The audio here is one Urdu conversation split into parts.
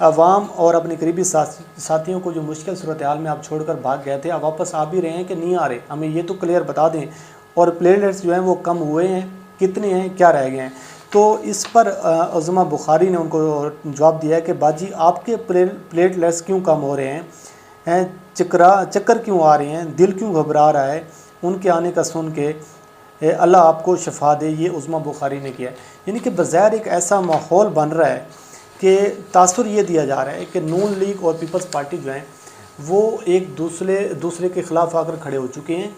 عوام اور اپنے قریبی ساتھیوں کو جو مشکل صورتحال میں آپ چھوڑ کر بھاگ گئے تھے، آپ واپس آ بھی رہے ہیں کہ نہیں آ رہے؟ ہمیں یہ تو کلیئر بتا دیں۔ اور پلیٹلیٹس جو ہیں وہ کم ہوئے ہیں، کتنے ہیں، کیا رہ گئے ہیں؟ تو اس پر عظمہ بخاری نے ان کو جواب دیا ہے کہ باجی آپ کے پلیٹلیٹس کیوں کم ہو رہے ہیں، چکر کیوں آ رہے ہیں، دل کیوں گھبرا رہا ہے، ان کے آنے کا سن کے اللہ آپ کو شفا دے، یہ عظمہ بخاری نے کیا ہے۔ یعنی کہ بظاہر ایک ایسا ماحول بن رہا ہے کہ تاثر یہ دیا جا رہا ہے کہ نون لیگ اور پیپلز پارٹی جو ہیں وہ ایک دوسرے کے خلاف آ کر کھڑے ہو چکے ہیں،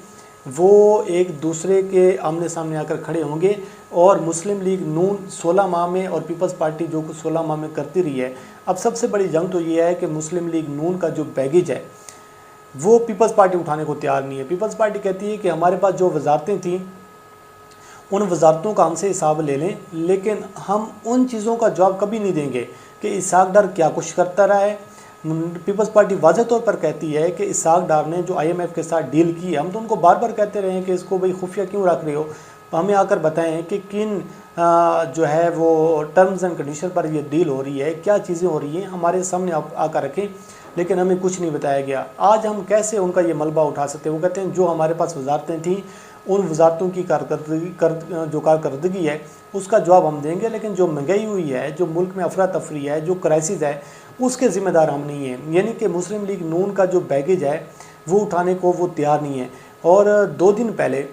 وہ ایک دوسرے کے آمنے سامنے آ کر کھڑے ہوں گے، اور مسلم لیگ نون 16 ماہ میں اور پیپلز پارٹی جو کچھ 16 ماہ میں کرتی رہی ہے۔ اب سب سے بڑی جنگ تو یہ ہے کہ مسلم لیگ نون کا جو بیگیج ہے وہ پیپلز پارٹی اٹھانے کو تیار نہیں ہے۔ پیپلز پارٹی کہتی ہے کہ ہمارے پاس جو وزارتیں تھیں ان وزارتوں کا ہم سے حساب لے لیں، لیکن ہم ان چیزوں کا جواب کبھی نہیں دیں گے کہ اسحاق ڈار کیا کچھ کرتا رہا ہے۔ پیپلز پارٹی واضح طور پر کہتی ہے کہ اسحاق ڈار نے جو IMF کے ساتھ ڈیل کی ہے، ہم تو ان کو بار بار کہتے رہے ہیں کہ اس کو بھئی خفیہ کیوں رکھ رہے ہو، ہمیں آ کر بتائیں کہ کن جو ہے وہ ٹرمز اینڈ کنڈیشن پر یہ ڈیل ہو رہی ہے، کیا چیزیں ہو رہی ہیں، ہمارے سامنے آ کر رکھیں، لیکن ہمیں کچھ نہیں بتایا گیا۔ آج ہم کیسے ان کا یہ ملبہ اٹھا سکتے ہیں؟ وہ کہتے ہیں جو ہمارے پاس وزارتیں تھیں ان وزارتوں کی کارکردگی ہے اس کا جواب ہم دیں گے، لیکن جو مہنگائی ہوئی ہے، جو ملک میں افراتفری ہے، جو کرائسس ہے، اس کے ذمہ دار ہم نہیں ہیں۔ یعنی کہ مسلم لیگ نون کا جو بیگیج ہے وہ اٹھانے کو وہ تیار نہیں ہے۔ اور 2 دن پہلے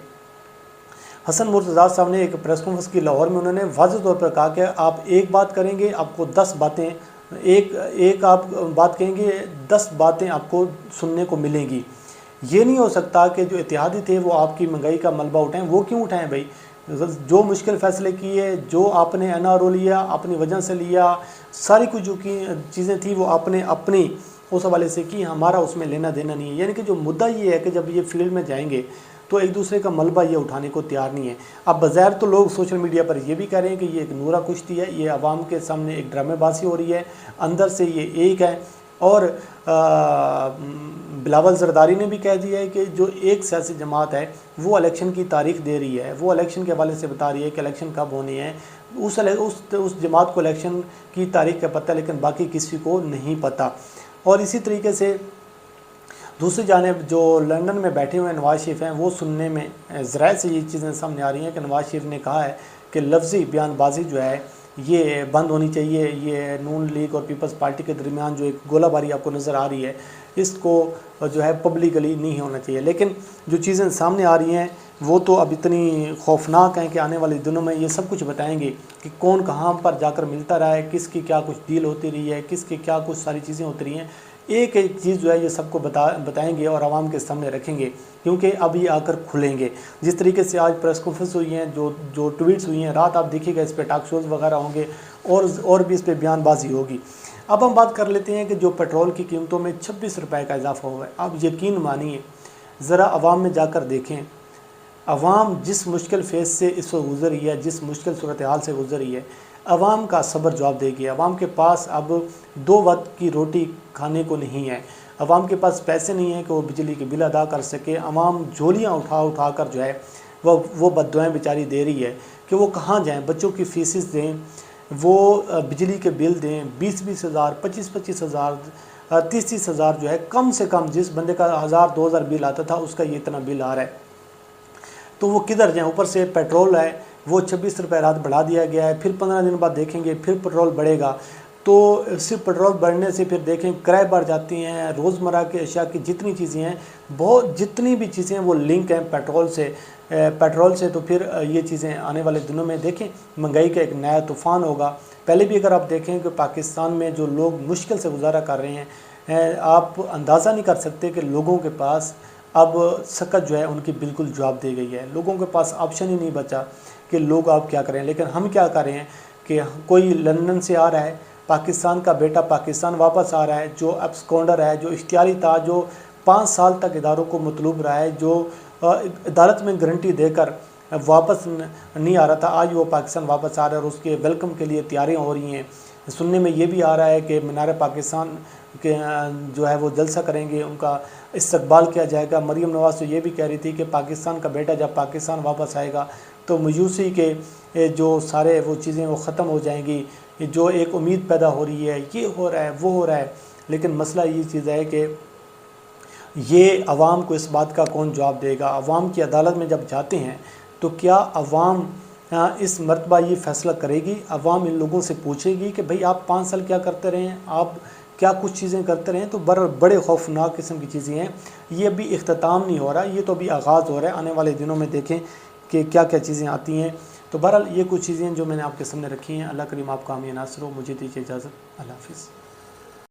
حسن مرتضیٰ صاحب نے ایک پریس کانفرنس کی لاہور میں، انہوں نے واضح طور پر کہا کہ آپ ایک بات کریں گے آپ کو 10 باتیں، ایک آپ بات کہیں گے 10 باتیں آپ کو سننے کو ملیں گی۔ یہ نہیں ہو سکتا کہ جو اتحادی تھے وہ آپ کی مہنگائی کا ملبہ اٹھائیں۔ وہ کیوں اٹھائیں بھائی؟ جو مشکل فیصلے کیے، جو آپ نے NRO لیا، اپنی وجہ سے لیا، ساری کچھ جو کی چیزیں تھیں وہ آپ نے اپنی اس حوالے سے کی، ہمارا اس میں لینا دینا نہیں ہے۔ یعنی کہ جو مدعا یہ ہے کہ جب یہ فیلڈ میں جائیں گے تو ایک دوسرے کا ملبہ یہ اٹھانے کو تیار نہیں ہے۔ اب بظاہر تو لوگ سوشل میڈیا پر یہ بھی کہہ رہے ہیں کہ یہ ایک نورا کشتی ہے، یہ عوام کے سامنے ایک ڈرامے بازی ہو رہی ہے، اندر سے یہ ایک ہے۔ اور بلاول زرداری نے بھی کہہ دیا ہے کہ جو ایک سیاسی جماعت ہے وہ الیکشن کی تاریخ دے رہی ہے، وہ الیکشن کے حوالے سے بتا رہی ہے کہ الیکشن کب ہونے ہیں، اس جماعت کو الیکشن کی تاریخ کا پتہ ہے، لیکن باقی کسی کو نہیں پتہ۔ اور اسی طریقے سے دوسری جانب جو لندن میں بیٹھے ہوئے نواز شریف ہیں، وہ سننے میں ذرائع سے یہ چیزیں سامنے آ رہی ہیں کہ نواز شریف نے کہا ہے کہ لفظی بیان بازی جو ہے یہ بند ہونی چاہیے، یہ نون لیگ اور پیپلز پارٹی کے درمیان جو ایک گولہ باری آپ کو نظر آ رہی ہے اس کو جو ہے پبلکلی نہیں ہونا چاہیے۔ لیکن جو چیزیں سامنے آ رہی ہیں وہ تو اب اتنی خوفناک ہیں کہ آنے والے دنوں میں یہ سب کچھ بتائیں گے کہ کون کہاں پر جا کر ملتا رہا ہے، کس کی کیا کچھ ڈیل ہوتی رہی ہے، کس کی کیا کچھ ساری چیزیں ہوتی رہی ہیں۔ ایک ایک چیز جو ہے یہ سب کو بتائیں گے اور عوام کے سامنے رکھیں گے، کیونکہ اب یہ آ کر کھلیں گے۔ جس طریقے سے آج پریس کانفرنس ہوئی ہیں، جو ٹویٹس ہوئی ہیں، رات آپ دیکھیے گا اس پہ ٹاک شوز وغیرہ ہوں گے اور بھی اس پہ بیان بازی ہوگی۔ اب ہم بات کر لیتے ہیں کہ جو پیٹرول کی قیمتوں میں 26 روپے کا اضافہ ہوا ہے۔ آپ یقین مانیے، ذرا عوام میں جا کر دیکھیں، عوام جس مشکل فیز سے اس وقت گزر رہی ہے، جس مشکل صورتحال سے گزر رہی ہے، عوام کا صبر جواب دے گی۔ عوام کے پاس اب 2 وقت کی روٹی کھانے کو نہیں ہے، عوام کے پاس پیسے نہیں ہیں کہ وہ بجلی کے بل ادا کر سکے۔ عوام جھولیاں اٹھا کر جو ہے وہ بددعائیں بیچاری دے رہی ہے کہ وہ کہاں جائیں، بچوں کی فیسز دیں، وہ بجلی کے بل دیں، 20-20 ہزار، 25-25 ہزار، 30-30 ہزار جو ہے کم سے کم، جس بندے کا 1000-2000 بل آتا تھا اس کا یہ اتنا بل آ رہا ہے، تو وہ کدھر جائیں؟ اوپر سے پیٹرول ہے وہ 26 روپے رات بڑھا دیا گیا ہے، پھر 15 دن بعد دیکھیں گے پھر پیٹرول بڑھے گا۔ تو صرف پیٹرول بڑھنے سے پھر دیکھیں کرائے بڑھ جاتی ہیں، روزمرہ کے اشیاء کی جتنی چیزیں ہیں، جتنی بھی چیزیں وہ لنک ہیں پیٹرول سے، تو پھر یہ چیزیں آنے والے دنوں میں دیکھیں مہنگائی کا ایک نیا طوفان ہوگا۔ پہلے بھی اگر آپ دیکھیں کہ پاکستان میں جو لوگ مشکل سے گزارا کر رہے ہیں، آپ اندازہ نہیں کر سکتے کہ لوگوں کے پاس اب سکت جو ہے ان کی بالکل جواب دے گئی ہے، لوگوں کے پاس آپشن ہی نہیں بچا کہ لوگ آپ کیا کریں۔ لیکن ہم کیا کر رہے ہیں کہ کوئی لندن سے آ رہا ہے، پاکستان کا بیٹا پاکستان واپس آ رہا ہے، جو ابسکونڈر ہے، جو اختیاری تھا، جو 5 سال تک اداروں کو مطلوب رہا ہے، جو عدالت میں گارنٹی دے کر واپس نہیں آ رہا تھا، آج وہ پاکستان واپس آ رہا ہے اور اس کے ویلکم کے لیے تیاریاں ہو رہی ہیں۔ سننے میں یہ بھی آ رہا ہے کہ مینار پاکستان کے جو ہے وہ جلسہ کریں گے، ان کا استقبال کیا جائے گا۔ مریم نواز تو یہ بھی کہہ رہی تھی کہ پاکستان کا بیٹا جب پاکستان واپس آئے گا تو میوسی کے جو سارے وہ چیزیں وہ ختم ہو جائیں گی، یہ جو ایک امید پیدا ہو رہی ہے، یہ ہو رہا ہے، وہ ہو رہا ہے، لیکن مسئلہ یہ چیز ہے کہ یہ عوام کو اس بات کا کون جواب دے گا؟ عوام کی عدالت میں جب جاتے ہیں تو کیا عوام اس مرتبہ یہ فیصلہ کرے گی؟ عوام ان لوگوں سے پوچھے گی کہ بھئی آپ 5 سال کیا کرتے رہے ہیں، آپ کیا کچھ چیزیں کرتے رہے ہیں؟ تو بڑے خوفناک قسم کی چیزیں ہیں۔ یہ ابھی اختتام نہیں ہو رہا، یہ تو ابھی آغاز ہو رہا ہے۔ آنے والے دنوں میں دیکھیں کہ کیا کیا چیزیں آتی ہیں۔ تو بہرحال یہ کچھ چیزیں جو میں نے آپ کے سامنے رکھی ہیں۔ اللہ کریم آپ کا حامی ناصر ہو۔ مجھے دیجیے اجازت۔ اللہ حافظ۔